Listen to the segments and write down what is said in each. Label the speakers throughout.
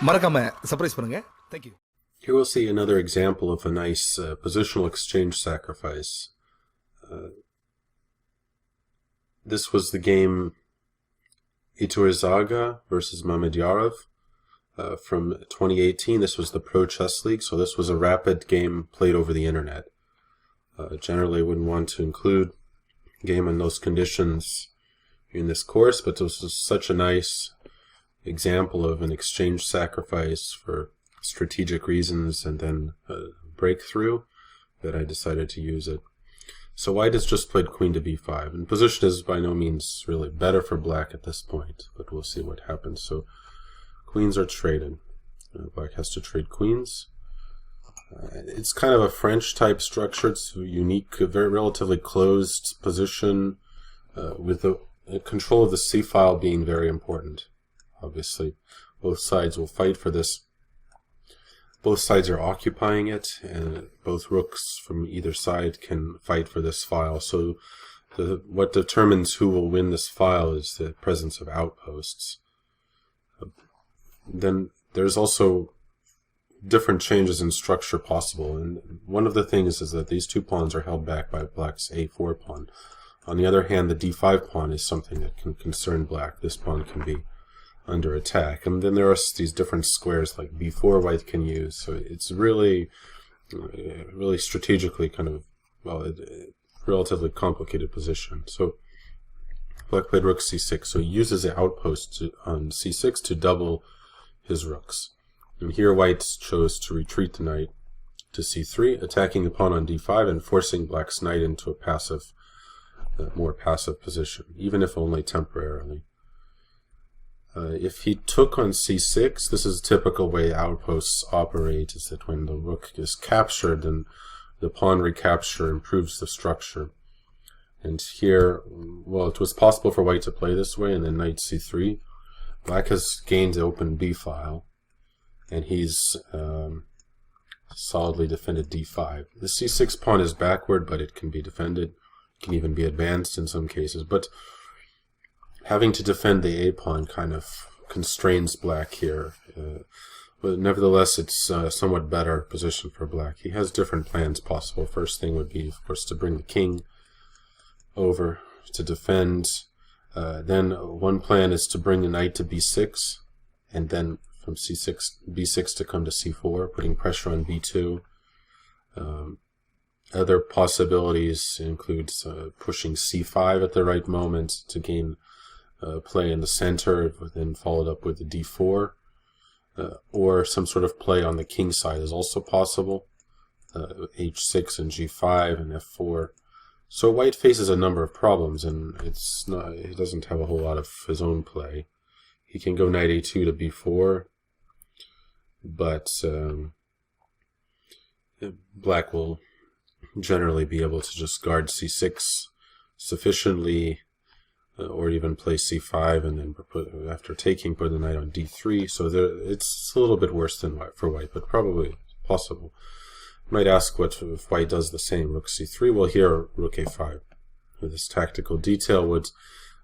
Speaker 1: மறக்காம சர்ப்ரைஸ் பண்ணுங்க. Thank you.
Speaker 2: Here we'll see another example of a nice positional exchange sacrifice. This was the game Iturrizaga versus Mamedyarov from 2018. This was the Pro Chess League, so this was a rapid game played over the internet. Generally wouldn't want to include game in those conditions in this course, but this was such a nice example of an exchange sacrifice for strategic reasons and then breakthrough that I decided to use it. So white has just played queen to b5, and position is by no means really better for black at this point, but we'll see what happens. So queens are traded. Black has to trade queens. It's kind of a French type structure. It's unique, a very relatively closed position with the control of the c file being very important. Obviously, both sides will fight for this. Both sides are occupying it, and both rooks from either side can fight for this file. So what determines who will win this file is the presence of outposts. Then there's also different changes in structure possible, and one of the things is that these two pawns are held back by black's a4 pawn. On the other hand, the d5 pawn is something that can concern black. This pawn can be under attack, and then there are these different squares like b4 white can use. So it's really strategically kind of, well, relatively complicated position. So black played rook c6, so he uses the outpost on c6 to double his rooks. And here white chose to retreat the knight to c3, attacking the pawn on d5 and forcing black's knight into a passive, more passive position, even if only temporarily. If he took on c6, this is a typical way outposts operate, is that when the rook is captured, then the pawn recapture improves the structure. And here, well, it was possible for white to play this way, and then knight c3. Black has gained the open b file, and he's solidly defended d5. The c6 pawn is backward, but it can be defended. It can even be advanced in some cases, but having to defend the a pawn kind of constrains black here. But nevertheless, it's a somewhat better position for black. He has different plans possible. First thing would be, of course, to bring the king over to defend. Then one plan is to bring the knight to b6, and then from b6 to come to c4, putting pressure on b2. Other possibilities include pushing c5 at the right moment to gain play in the center, then followed up with the d4, or some sort of play on the king side is also possible. H6 and g5 and f4. So white faces a number of problems, and he doesn't have a whole lot of his own play. He can go knight a2 to b4, but black will generally be able to just guard c6 sufficiently, or even play c5 and then after taking put the knight on d3. So it's a little bit worse than for white, but probably possible. You might ask what if white does the same, rook c3. Well, here rook a5 with this tactical detail would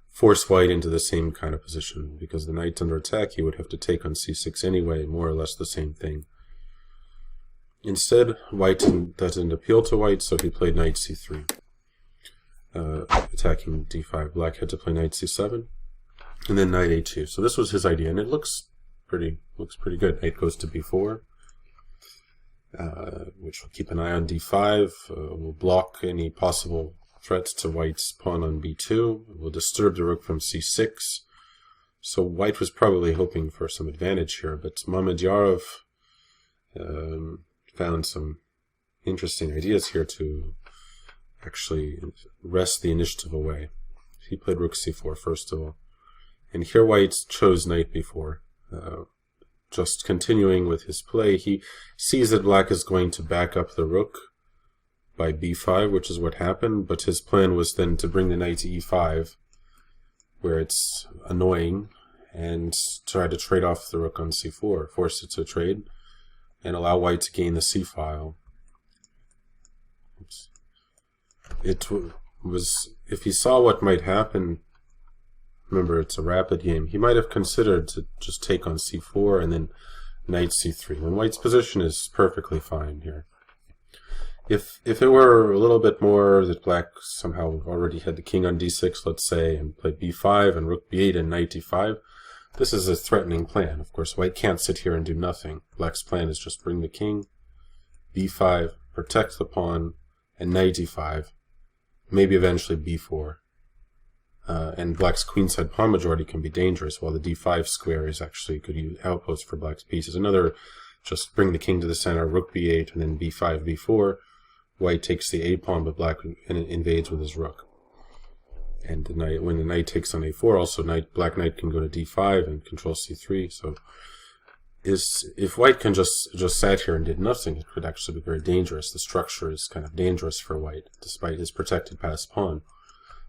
Speaker 2: force white into the same kind of position, because the knight's under attack. He would have to take on c6 anyway, more or less the same thing. Instead, white doesn't appeal to white, so he played knight c3. Attacking d5. Black had to play knight c7, and then knight a2. So this was his idea, and it looks pretty good. Knight goes to b4, which will keep an eye on d5. Will block any possible threats to white's pawn on b2. Will disturb the rook from c6. So white was probably hoping for some advantage here, but Mamedyarov found some interesting ideas here to actually wrest the initiative away. He played rook c4 first of all, and here white chose knight b4. Just continuing with his play, he sees that black is going to back up the rook by b5, which is what happened, but his plan was then to bring the knight to e5, where it's annoying, and try to trade off the rook on c4, force it to trade, and allow white to gain the c file. It was, if he saw what might happen, remember it's a rapid game, he might have considered to just take on c4 and then knight c3. And white's position is perfectly fine here. If it were a little bit more that black somehow already had the king on d6, let's say, and played b5 and rook b8 and knight d5, this is a threatening plan. Of course, white can't sit here and do nothing. Black's plan is just bring the king, b5, protect the pawn, and knight d5, maybe eventually b4. And black's queenside pawn majority can be dangerous, while the d5 square is actually a good outpost for black's pieces. Another, just bring the king to the center, rook b8, and then b5, b4. White takes the a pawn, but black invades with his rook. And when the knight takes on a4, also black knight can go to d5 and control c3. So if white can just sat here and did nothing, it could actually be very dangerous. The structure is kind of dangerous for white, despite his protected passed pawn,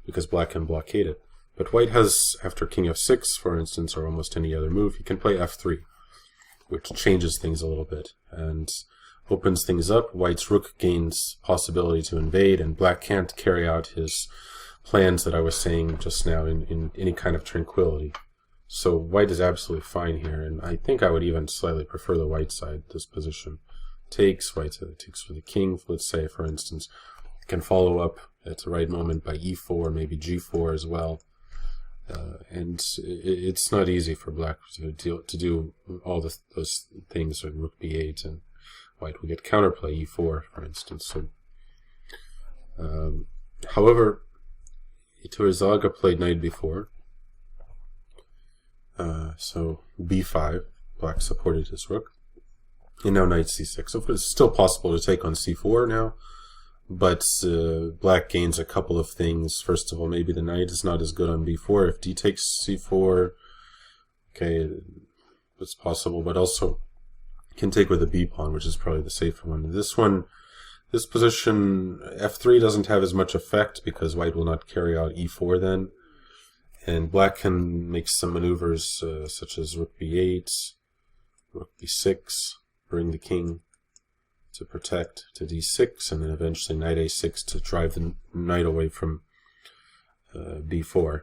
Speaker 2: because black can blockade it. But white has, after king f6, for instance, or almost any other move, he can play f3, which changes things a little bit and opens things up. White's rook gains possibility to invade, and black can't carry out his plans that I was saying just now in any kind of tranquility. So white is absolutely fine here, and I think I would even slightly prefer the white side, this position. Takes, white takes for the king, let's say, for instance. Can follow up at the right moment by e4, maybe g4 as well. And it's not easy for black to do all those things like rook b8, and white will get counterplay e4, for instance. So, however, Iturrizaga played knight b4. So b5, black supported his rook. And now knight c6. So it's still possible to take on c4 now, but black gains a couple of things. First of all, maybe the knight is not as good on b4. If d takes c4, okay, it's possible, but also can take with a b pawn, which is probably the safer one. This position, f3 doesn't have as much effect because white will not carry out e4 then. And black can make some maneuvers such as rook b8, rook b6, bring the king to protect to d6, and then eventually knight a6 to drive the knight away from b4.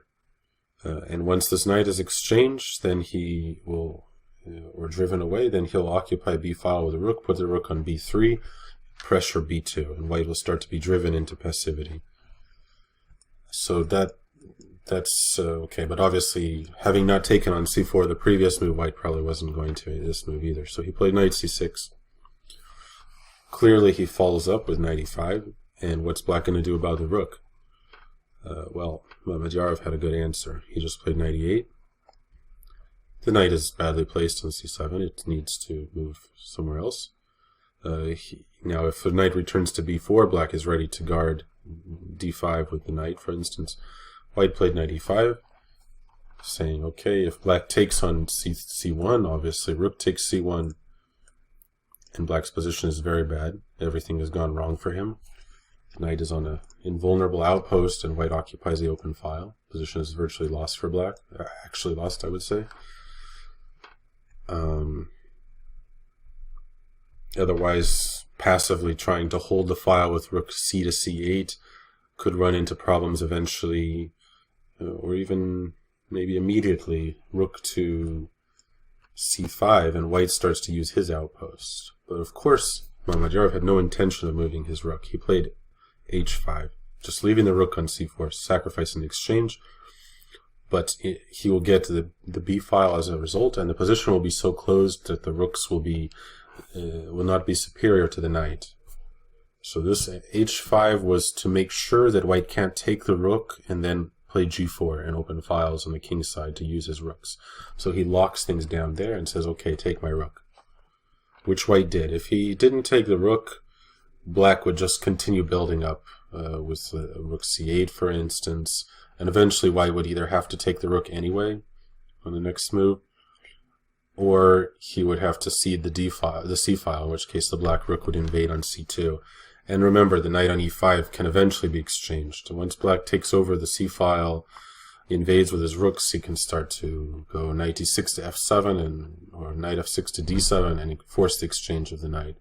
Speaker 2: And once this knight is exchanged, then he will, or driven away, then he'll occupy b file with a rook, put the rook on b3, pressure b2, and white will start to be driven into passivity. So that's okay, but obviously, having not taken on c4 the previous move, white probably wasn't going to this move either. So he played knight c6. Clearly he follows up with knight e5, and what's black going to do about the rook? Well, Mamedyarov had a good answer. He just played knight e8. The knight is badly placed on c7. It needs to move somewhere else. Now, if the knight returns to b4, black is ready to guard d5 with the knight, for instance. White played knight e5, saying, okay, if black takes on c1, obviously rook takes c1, and black's position is very bad. Everything has gone wrong for him. The knight is on an invulnerable outpost, and white occupies the open file. Position is virtually lost for black. Actually lost, I would say. Otherwise, passively trying to hold the file with rook c to c8 could run into problems eventually, or even maybe immediately, rook to c5, and white starts to use his outpost. But of course, Mamedyarov had no intention of moving his rook. He played h5, just leaving the rook on c4, sacrificing the exchange. But he will get the b file as a result, and the position will be so closed that the rooks will not be superior to the knight. So this h5 was to make sure that white can't take the rook and then play g4 and open files on the king's side to use his rooks. So he locks things down there and says, okay, take my rook. Which white did. If he didn't take the rook, black would just continue building up with rook c8, for instance, and eventually white would either have to take the rook anyway on the next move, or he would have to cede the c file, in which case the black rook would invade on c2. And remember, the knight on e5 can eventually be exchanged. Once black takes over the c file, invades with his rooks, he can start to go knight e6 to f7, or knight f6 to d7, and force the exchange of the knight.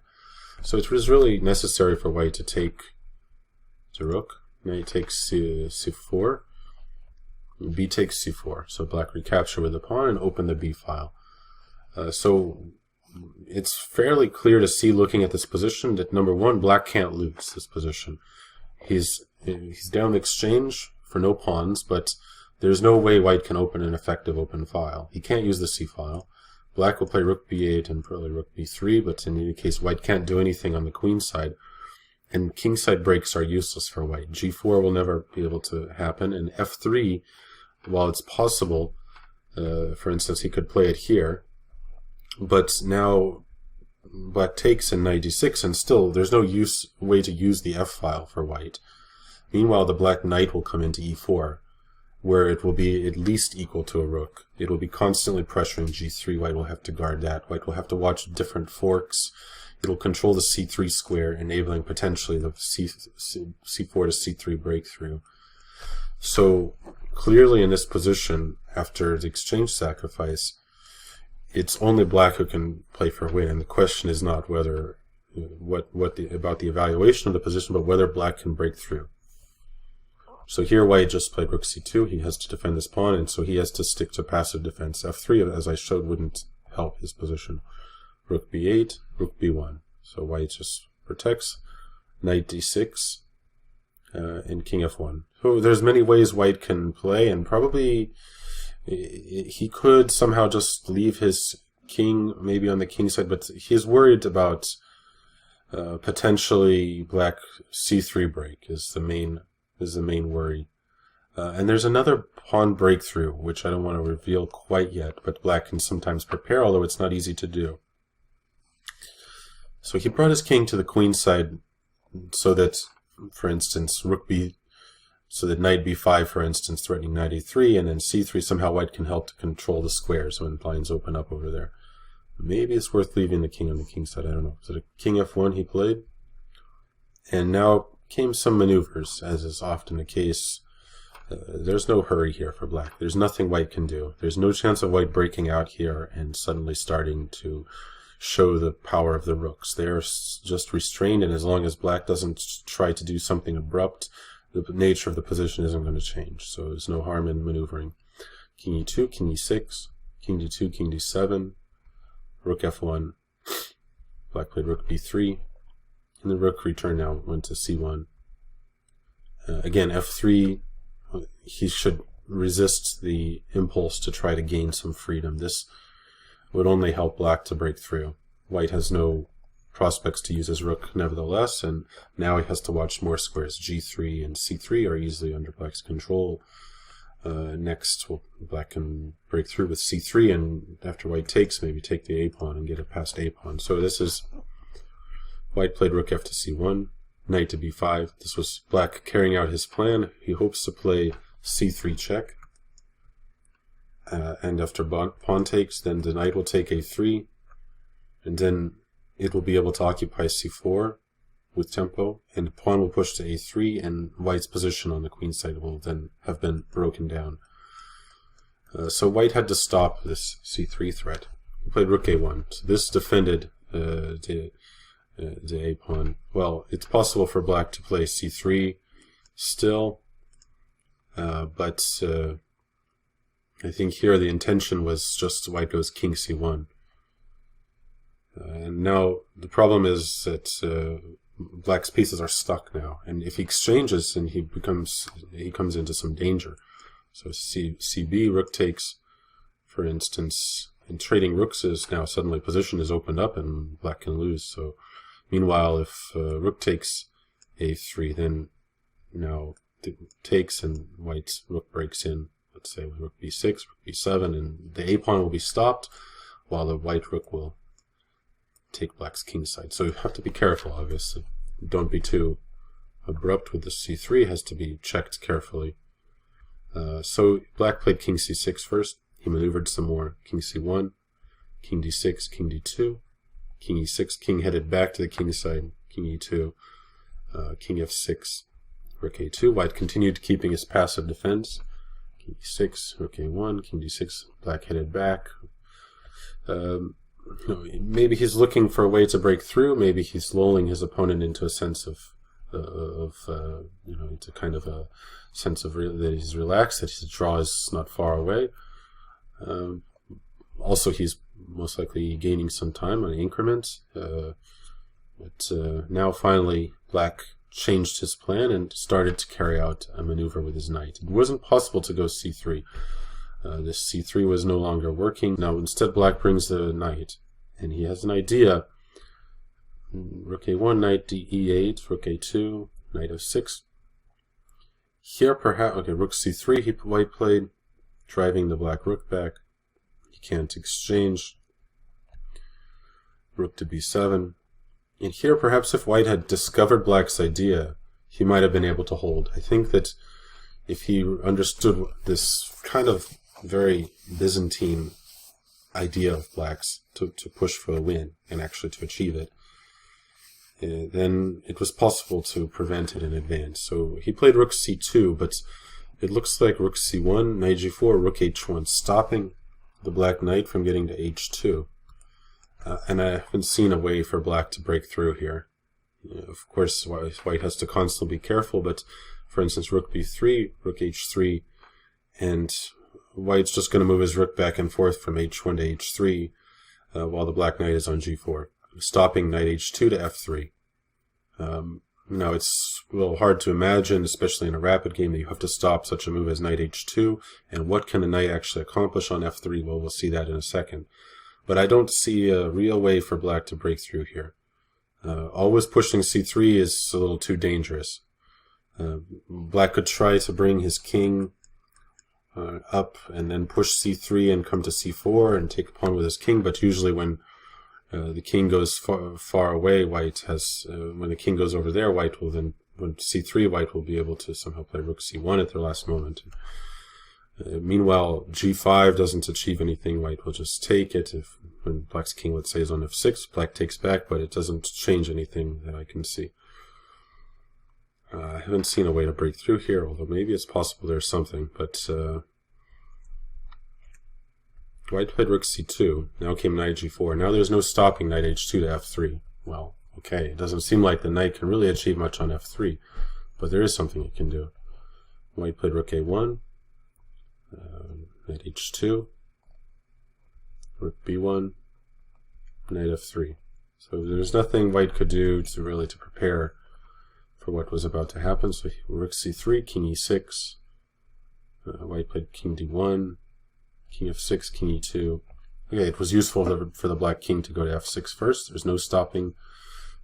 Speaker 2: So it was really necessary for white to take the rook. Knight takes c4, b takes c4. So black recapture with the pawn and open the b file. So it's fairly clear to see, looking at this position, that number one, black can't lose this position. He's down the exchange for no pawns, but there's no way white can open an effective open file. He can't use the c file. Black will play rook b8 and probably rook b3, but in any case, white can't do anything on the queen side. And kingside breaks are useless for white. g4 will never be able to happen, and f3, while it's possible, for instance, he could play it here, but now black takes in knight d6, and still there's no way to use the f file for white. Meanwhile, the black knight will come into e4, where it will be at least equal to a rook. It will be constantly pressuring g3. White will have to guard that. White will have to watch different forks. It will control the c3 square, enabling potentially the c4 to c3 breakthrough. So clearly in this position, after the exchange sacrifice, it's only black who can play for a win, and the question is not whether about the evaluation of the position, but whether black can break through. So here white just played rook c2. He has to defend this pawn, and so he has to stick to passive defense. f3, as I showed, wouldn't help his position. Rook b8, rook b1. So white just protects. Knight d6, and king f1. So there's many ways white can play, and probably he could somehow just leave his king maybe on the king side, but he's worried about potentially black c3 break is the main worry. And there's another pawn breakthrough, which I don't want to reveal quite yet, but black can sometimes prepare, although it's not easy to do. So he brought his king to the queen side so that, for instance, so that knight b5, for instance, threatening knight a3, and then c3, somehow white can help to control the squares when blinds open up over there. Maybe it's worth leaving the king on the king side, I don't know. So the king f1 he played, and now came some maneuvers, as is often the case. There's no hurry here for black. There's nothing white can do. There's no chance of white breaking out here and suddenly starting to show the power of the rooks. They're just restrained, and as long as black doesn't try to do something abrupt, the nature of the position isn't going to change. So there's no harm in maneuvering. King e2, king e6, king d2, king d7, rook f1. Black played rook b3, and the rook return now went to c1. Again, f3, he should resist the impulse to try to gain some freedom. This would only help black to break through. White has no prospects to use his rook nevertheless, and now he has to watch more squares. g3 and c3 are easily under black's control. Next, black can break through with c3, and after white takes, maybe take the a-pawn and get it past a-pawn. So this is, white played rook f to c1, knight to b5. This was black carrying out his plan. He hopes to play c3 check. And after pawn takes, then the knight will take a3, and then it will be able to occupy c4 with tempo, and the pawn will push to a3, and white's position on the queen side will then have been broken down. So white had to stop this c3 threat. He played rook a1. So this defended the a-pawn. Well, it's possible for black to play c3 still, but I think here the intention was just white goes king c1. And now the problem is that black's pieces are stuck now, and if he exchanges, then he comes into some danger. So cb, rook takes, for instance, and trading rooks is now suddenly position is opened up and black can lose. So meanwhile, if rook takes a3, then now takes and white's rook breaks in. Let's say with rook b6, rook b7, and the a-pawn will be stopped, while the white rook will take black's king side. So you have to be careful, obviously. Don't be too abrupt with the c3. It has to be checked carefully. So black played king c6 first. He maneuvered some more. King c1, king d6, king d2, king e6, king headed back to the king side, king e2, king f6, rook a2. White continued keeping his passive defense. King e6, rook a1, king d6, black headed back. Maybe he's looking for a way to break through. Maybe he's lulling his opponent into a sense of into kind of a sense of that he's relaxed, that his draw is not far away. Also, he's most likely gaining some time on increment. But now finally black changed his plan and started to carry out a maneuver with his knight. It wasn't possible to go c3. This c3 was no longer working. Now instead black brings the knight, and he has an idea. Rook a1, knight e8, rook a2, knight f6. Here perhaps, okay, rook c3 white played, driving the black rook back. He can't exchange. Rook to b7. And here perhaps if white had discovered black's idea, he might have been able to hold. I think that if he understood this kind of very Byzantine idea of black's to push for a win and actually to achieve it, then it was possible to prevent it in advance. So he played rook c2, but it looks like rook c1, knight g4, rook h1, stopping the black knight from getting to h2. And I haven't seen a way for black to break through here. Of course, white has to constantly be careful, but for instance, rook b3, rook h3, and white's just going to move his rook back and forth from h1 to h3 while the black knight is on g4, stopping knight h2 to f3. Now, it's a little hard to imagine, especially in a rapid game, that you have to stop such a move as knight h2, and what can the knight actually accomplish on f3? Well, we'll see that in a second. But I don't see a real way for black to break through here. Always pushing c3 is a little too dangerous. Black could try to bring his king up and then push c3 and come to c4 and take a pawn with his king, but usually when the king goes far away, white has, when the king goes over there, white will then, when c3, white will be able to somehow play rook c1 at the last moment. Meanwhile, g5 doesn't achieve anything, white will just take it. If when black's king, let's say, is on f6, black takes back, but it doesn't change anything that I can see. I haven't seen a way to break through here, although maybe it's possible there's something, but white played rook c2, now came knight g4. Now there's no stopping knight h2 to f3. Well, okay, it doesn't seem like the knight can really achieve much on f3, but there is something it can do. White played rook a1, knight h2, rook b1, knight f3. So there's nothing white could do to really to prepare for what was about to happen. So rook c3, king e6, white played king d1, king f6, king e2. Okay, it was useful for the black king to go to f6 first. There's no stopping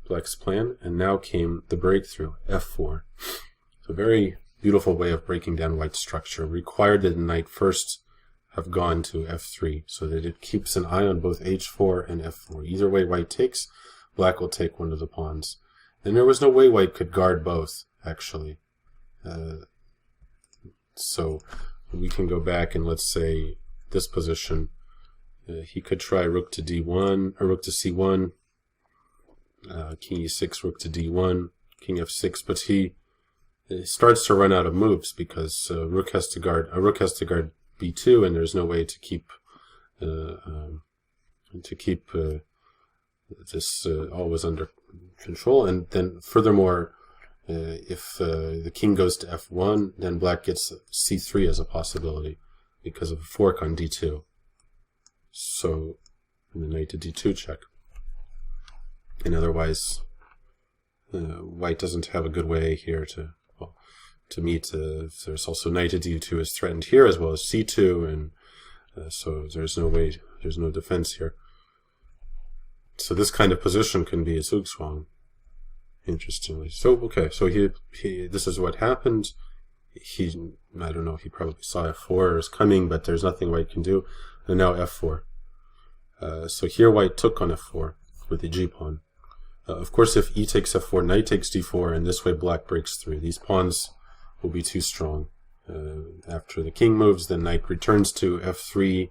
Speaker 2: black's plan. And now came the breakthrough, f4. It's a very beautiful way of breaking down white's structure. Required that the knight first have gone to f3 so that it keeps an eye on both h4 and f4. Either way white takes, black will take one of the pawns. And there was no way white could guard both, actually. So we can go back and let's say this position. He could try rook to d1, or rook to c1, king e6, rook to d1, king f6, but he starts to run out of moves because rook has to guard b2, and there's no way to keep this always under control. And then furthermore, if the king goes to f1, then black gets c3 as a possibility because of a fork on d2. So, and the knight to d2 check. And otherwise, white doesn't have a good way here to meet. There's also knight to d2 is threatened here as well as c2, and so there's no way, there's no defense here. So this kind of position can be a zugzwang, interestingly. So, okay, so this is what happened. I don't know, he probably saw f4 is coming, but there's nothing white can do. And now f4. So here white took on f4 with the g-pawn. Of course, if e takes f4, knight takes d4, and this way black breaks through. These pawns will be too strong. After the king moves, then knight returns to f3,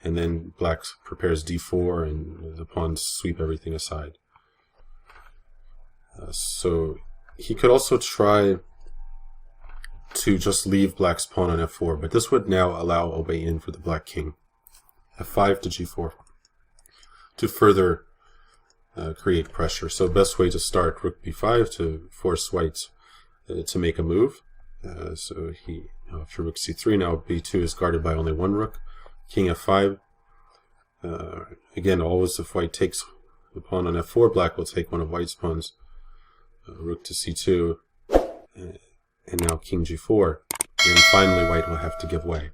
Speaker 2: and then black prepares d4, and the pawns sweep everything aside. So he could also try to just leave black's pawn on f4, but this would now allow a way in for the black king. f5 to g4 to further create pressure. So best way to start rook b5 to force white to make a move. So after rook c3, now b2 is guarded by only one rook. King f5. Again, always if white takes the pawn on f4, black will take one of white's pawns. Rook to c2, and now king g4. And finally, white will have to give way.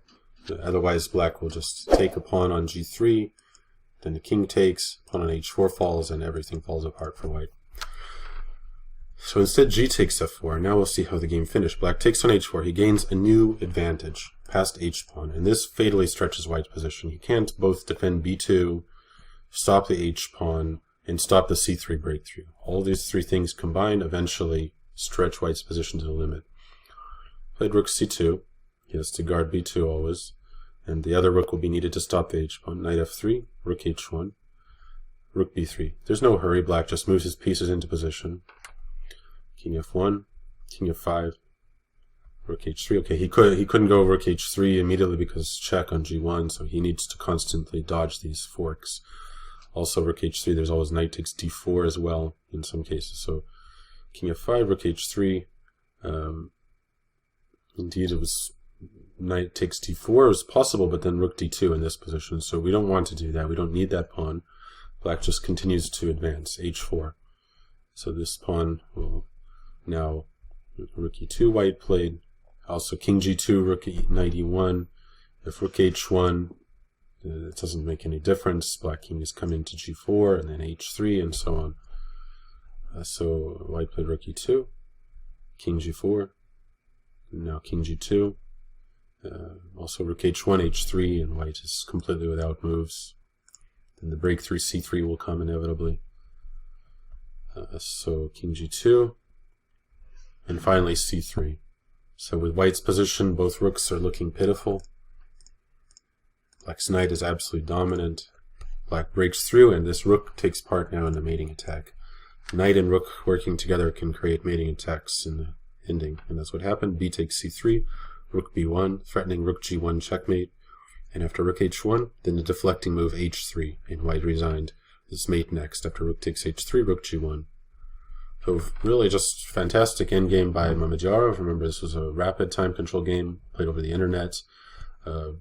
Speaker 2: Otherwise, black will just take a pawn on g3, then the king takes, pawn on h4 falls, and everything falls apart for white. So instead, g takes f4. Now we'll see how the game finished. Black takes on h4. He gains a new advantage past h pawn, and this fatally stretches white's position. He can't both defend b2, stop the h pawn, and stop the c3 breakthrough. All these three things combined eventually stretch white's position to the limit. Played rook c2. He has to guard b2 always, and the other rook will be needed to stop the h pawn. Knight f3, rook h1, rook b3. There's no hurry. Black just moves his pieces into position. King f1, king f5, rook h3. Okay, he couldn't go rook h3 immediately because check on g1, so he needs to constantly dodge these forks. Also, rook h3, there's always knight takes d4 as well in some cases. So king f5, rook h3. Indeed, it was knight takes d4 is possible, but then rook d2 in this position. So we don't want to do that. We don't need that pawn. Black just continues to advance, h4. So this pawn will now rook e2, white played. Also king g2, rook knight e1. If rook h1, it doesn't make any difference. Black king is coming to g4, and then h3, and so on. So white played rook e2, king g4, now king g2. Also rook h1, h3, and white is completely without moves. Then the breakthrough c3 will come inevitably. So king g2, and finally c3. So with white's position, both rooks are looking pitiful. Black's knight is absolutely dominant. Black breaks through, and this rook takes part now in the mating attack. Knight and rook working together can create mating attacks in the ending, and that's what happened. B takes c3, rook b1, threatening rook g1 checkmate, and after rook h1, then the deflecting move h3, and white resigned. This mate next after rook takes h3, rook g1. So really just fantastic endgame by Mamedyarov. Remember, this was a rapid time control game played over the internet. A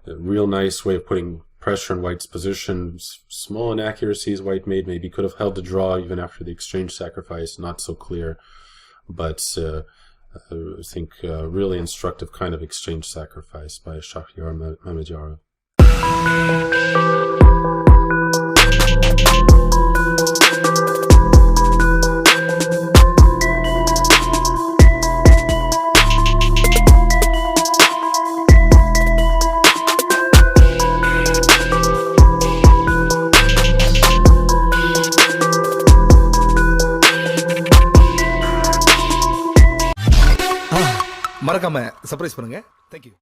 Speaker 2: real nice way of putting pressure on white's position. Small inaccuracies white made. Maybe could have held the draw even after the exchange sacrifice. Not so clear. But I think really instructive kind of exchange sacrifice by Shakhyar Mamedyarov.
Speaker 1: மறக்காம surprise பண்ணுங்க. Thank you.